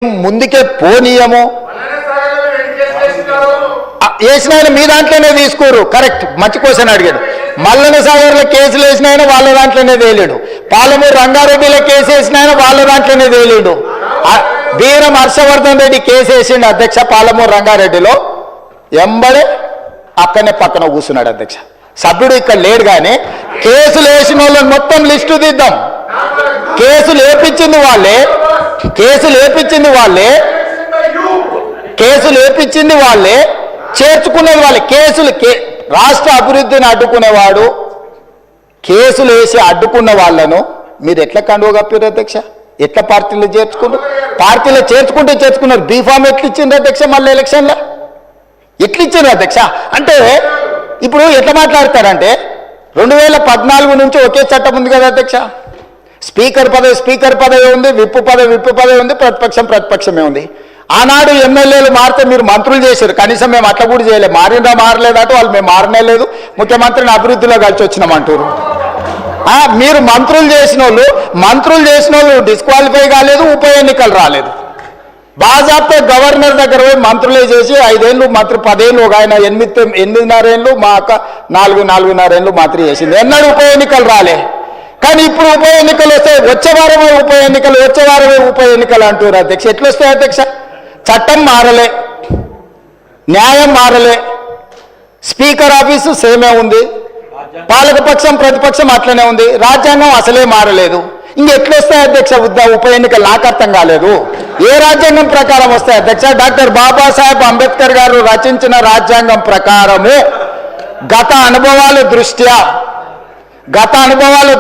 ముందుకే పోనీయము వేసిన మీ దాంట్లోనే తీసుకోరు. కరెక్ట్, మంచి క్వశ్చన్ అడిగాడు. మల్లన సాగర్లో కేసులు వేసిన ఆయన వాళ్ళ దాంట్లోనే తేలేడు. పాలమూరు రంగారెడ్డిలో కేసు వేసిన ఆయన వాళ్ళ దాంట్లోనే తేలేడు. వీరం హర్షవర్ధన్ రెడ్డి కేసు వేసిండు అధ్యక్ష పాలమూరు రంగారెడ్డిలో, ఎంబడే అక్కడనే పక్కన కూర్చున్నాడు అధ్యక్ష. సభ్యుడు ఇక్కడ లేడు, కానీ కేసులు వేసిన వాళ్ళని మొత్తం లిస్టు తీద్దాం. కేసులు వేపించింది వాళ్ళే, కేసులు వేపించింది వాళ్ళే, కేసులు వేపించింది వాళ్ళే, చేర్చుకునేది వాళ్ళే. కేసులు రాష్ట్ర అభివృద్ధిని అడ్డుకునేవాడు కేసులు వేసి అడ్డుకున్న వాళ్ళను మీరు ఎట్లా కండువ కప్పారు అధ్యక్ష? ఎట్లా పార్టీలో చేర్చుకున్నారు? పార్టీలో చేర్చుకున్నారు. బీఫామ్ ఎట్లా ఇచ్చింది అధ్యక్ష? మళ్ళీ ఎలక్షన్లో ఎట్లా ఇచ్చారు అధ్యక్ష? అంటే ఇప్పుడు ఎట్లా మాట్లాడతారంటే 2014 నుంచి ఒకే చట్టం ఉంది కదా అధ్యక్ష. స్పీకర్ పదవి ఉంది, విప్పు పదవి ఉంది, ప్రతిపక్షమే ఉంది. ఆనాడు ఎమ్మెల్యేలు మారితే మీరు మంత్రులు చేశారు, కనీసం మేము అట్లా కూడా చేయలేదు. మారలేదట వాళ్ళు, మేము మారనే లేదు, ముఖ్యమంత్రిని అభివృద్ధిలో కలిసి వచ్చినామంటారు. మీరు మంత్రులు చేసిన వాళ్ళు డిస్క్వాలిఫై కాలేదు, ఉప ఎన్నికలు రాలేదు. బాజాప్తే గవర్నర్ దగ్గర పోయి మంత్రులే చేసి 5 ఏళ్ళు మంత్రి, 10 ఏళ్ళు, ఒక ఆయన 8.5 ఏళ్ళు, మా అక్క 4.5 ఏళ్ళు మంత్రి చేసింది. ఎన్నడూ ఉప ఎన్నికలు రాలే. కానీ ఇప్పుడు ఉప ఎన్నికలు వస్తే వచ్చే వారమే ఉప ఎన్నికలు అంటారు అధ్యక్ష. ఎట్లా వస్తాయి అధ్యక్ష? చట్టం మారలే, న్యాయం మారలే, స్పీకర్ ఆఫీసు సేమే ఉంది, పాలకపక్షం ప్రతిపక్షం అట్లనే ఉంది, రాజ్యాంగం అసలే మారలేదు. ఇంకెట్లా వస్తాయి అధ్యక్ష ఉప ఎన్నికలు? నాకు అర్థం కాలేదు. ఏ రాజ్యాంగం ప్రకారం వస్తాయి అధ్యక్ష? డాక్టర్ బాబాసాహెబ్ అంబేద్కర్ గారు రచించిన రాజ్యాంగం ప్రకారము గత అనుభవాల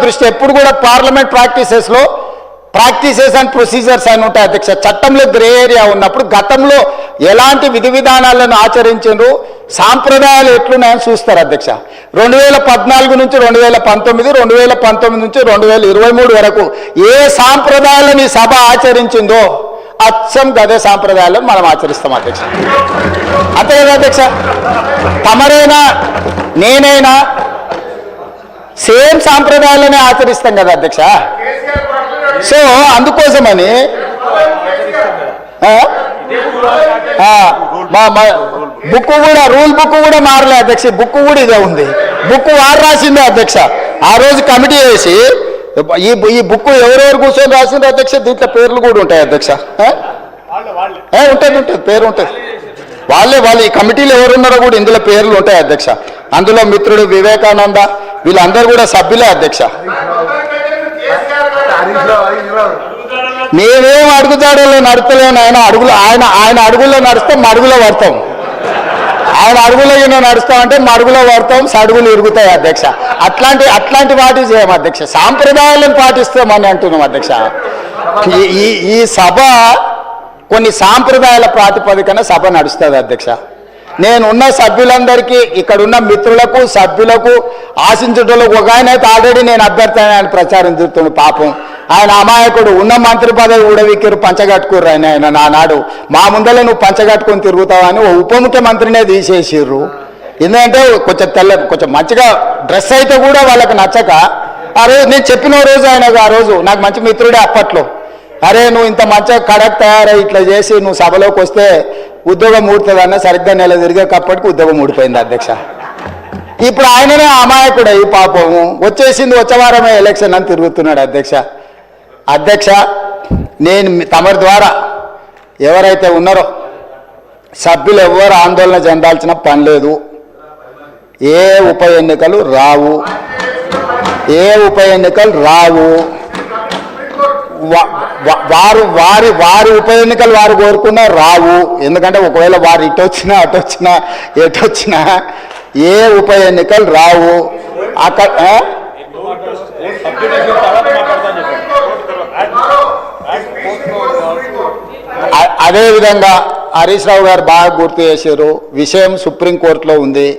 దృష్ట్యా ఎప్పుడు కూడా పార్లమెంట్ ప్రాక్టీసెస్ అండ్ ప్రొసీజర్స్ అని ఉంటాయి అధ్యక్ష. చట్టంలో గ్రే ఏరియా ఉన్నప్పుడు గతంలో ఎలాంటి విధి విధానాలను ఆచరించారు, సాంప్రదాయాలు ఎట్లున్నాయని చూస్తారు అధ్యక్ష. 2014 నుంచి 2019, 2019 నుంచి 2023 వరకు ఏ సాంప్రదాయాలను ఈ సభ ఆచరించిందో అచ్చం గదే సాంప్రదాయాలను మనం ఆచరిస్తాం అధ్యక్ష. అంతే కదా అధ్యక్ష? తమరైనా నేనైనా సేమ్ సాంప్రదాయాలనే ఆచరిస్తాం కదా అధ్యక్ష. సో అందుకోసమని రూల్ బుక్ కూడా మారలే అధ్యక్ష. బుక్ కూడా ఇదే ఉంది. బుక్ వారు రాసిందే అధ్యక్ష. ఆ రోజు కమిటీ వేసి ఈ బుక్ ఎవరెవరు కూర్చొని రాసింది అధ్యక్ష? దీంట్లో పేర్లు కూడా ఉంటాయి అధ్యక్ష. ఉంటుంది, పేరు ఉంటుంది. వాళ్ళు ఈ కమిటీలో ఎవరున్నారో కూడా ఇందులో పేర్లు ఉంటాయి అధ్యక్ష. అందులో మిత్రుడు వివేకానంద వీళ్ళందరూ కూడా సభ్యులే అధ్యక్ష. మేమేం అడుగుతాడో నడుస్తలేను. ఆయన అడుగుల్లో నడుస్తాం, మడుగులో పడతాం. ఆయన అడుగులో నడుస్తామంటే మడుగులో పడతాం, సడుగులు ఇరుగుతాయి అధ్యక్ష. అట్లాంటి వాటి చేయం అధ్యక్ష. సాంప్రదాయాలను పాటిస్తామని అంటున్నాం అధ్యక్ష. ఈ సభ కొన్ని సాంప్రదాయాల ప్రాతిపదికన సభ నడుస్తుంది అధ్యక్ష. నేనున్న సభ్యులందరికీ, ఇక్కడున్న మిత్రులకు, సభ్యులకు, ఆశించుటలకు ఒక ఆయన అయితే ఆల్రెడీ నేను అభ్యర్థి ఆయన ప్రచారం చేస్తున్నాడు. పాపం ఆయన అమాయకుడు. ఉన్న మంత్రి పదవి ఊడవిక్కిరు, పంచగట్టుకుర్రు. ఆయన నానాడు మా ముందరే నువ్వు పంచగట్టుకొని తిరుగుతావని ఓ ఉప ముఖ్యమంత్రినే తీసేసిర్రు. ఎందుకంటే కొంచెం మంచిగా డ్రెస్ అయితే కూడా వాళ్ళకి నచ్చక ఆ రోజు నేను చెప్పిన రోజు ఆ రోజు నాకు మంచి మిత్రుడే అప్పట్లో, అరే నువ్వు ఇంత మంచిగా కడక్ తయారై ఇట్లా చేసి నువ్వు సభలోకి వస్తే ఉద్యోగం ఊడుతుందన్న సరిగ్గా నెల తిరిగేటప్పటికి ఉద్యోగం ఊడిపోయింది అధ్యక్ష. ఇప్పుడు ఆయననే అమాయకుడు ఈ పాపము వచ్చేసింది, వచ్చే వారమే ఎలక్షన్ అని తిరుగుతున్నాడు అధ్యక్ష. నేను తమరి ద్వారా ఎవరైతే ఉన్నారో సభ్యులు ఎవరు ఆందోళన చెందాల్సిన పని లేదు. ఏ ఉప ఎన్నికలు రావు. వారి ఉప ఎన్నికలు వారు కోరుకున్నా రావు. ఎందుకంటే ఒకవేళ వారు ఇటొచ్చినా ఎటొచ్చినా ఏ ఉప ఎన్నికలు రావు. అదేవిధంగా హరీష్ రావు గారు బాగా గుర్తు చేశారు. విషయం సుప్రీంకోర్టులో ఉంది.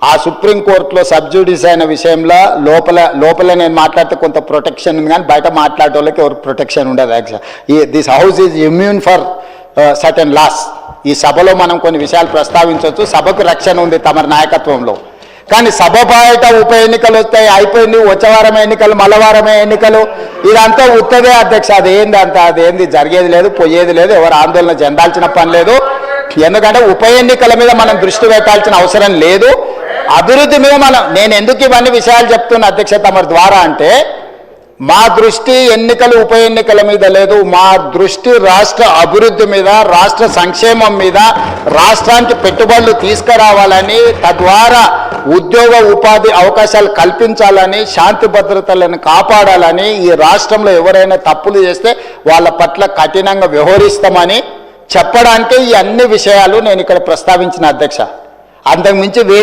ఆ సుప్రీంకోర్టులో సబ్జుడిస్ అయిన విషయంలో లోపల నేను మాట్లాడితే కొంత ప్రొటెక్షన్ ఉంది, కానీ బయట మాట్లాడే వాళ్ళకి ఎవరికి ప్రొటెక్షన్ ఉండదు actual. This house is immune for certain laws. ఈ సభలో మనం కొన్ని విషయాలు ప్రస్తావించవచ్చు. సభకు రక్షణ ఉంది తమ నాయకత్వంలో. కానీ సభ బయట ఉప ఎన్నికలు వస్తాయి, అయిపోయింది, వచ్చే వారమే ఎన్నికలు, మళ్ళా వారమే ఎన్నికలు, ఇదంతా ఉత్తదే అధ్యక్ష. అదేంది అంత, అదేంది జరిగేది లేదు, పోయేది లేదు, ఎవరు ఆందోళన చెందాల్సిన పని లేదు. ఎందుకంటే ఉప ఎన్నికల మీద మనం దృష్టి పెట్టాల్సిన అవసరం లేదు. అభివృద్ధి మీద నేను ఎందుకు ఇవన్నీ విషయాలు చెప్తున్నా అధ్యక్ష తమరి ద్వారా అంటే, మా దృష్టి ఎన్నికలు ఉప ఎన్నికల మీద లేదు, మా దృష్టి రాష్ట్ర అభివృద్ధి మీద, రాష్ట్ర సంక్షేమం మీద, రాష్ట్రానికి పెట్టుబడులు తీసుకురావాలని, తద్వారా ఉద్యోగ ఉపాధి అవకాశాలు కల్పించాలని, శాంతి భద్రతలను కాపాడాలని, ఈ రాష్ట్రంలో ఎవరైనా తప్పులు చేస్తే వాళ్ళ పట్ల కఠినంగా వ్యవహరిస్తామని చెప్పడానికి ఈ అన్ని విషయాలు నేను ఇక్కడ ప్రస్తావించిన అధ్యక్ష. అంతకుమించి వేరే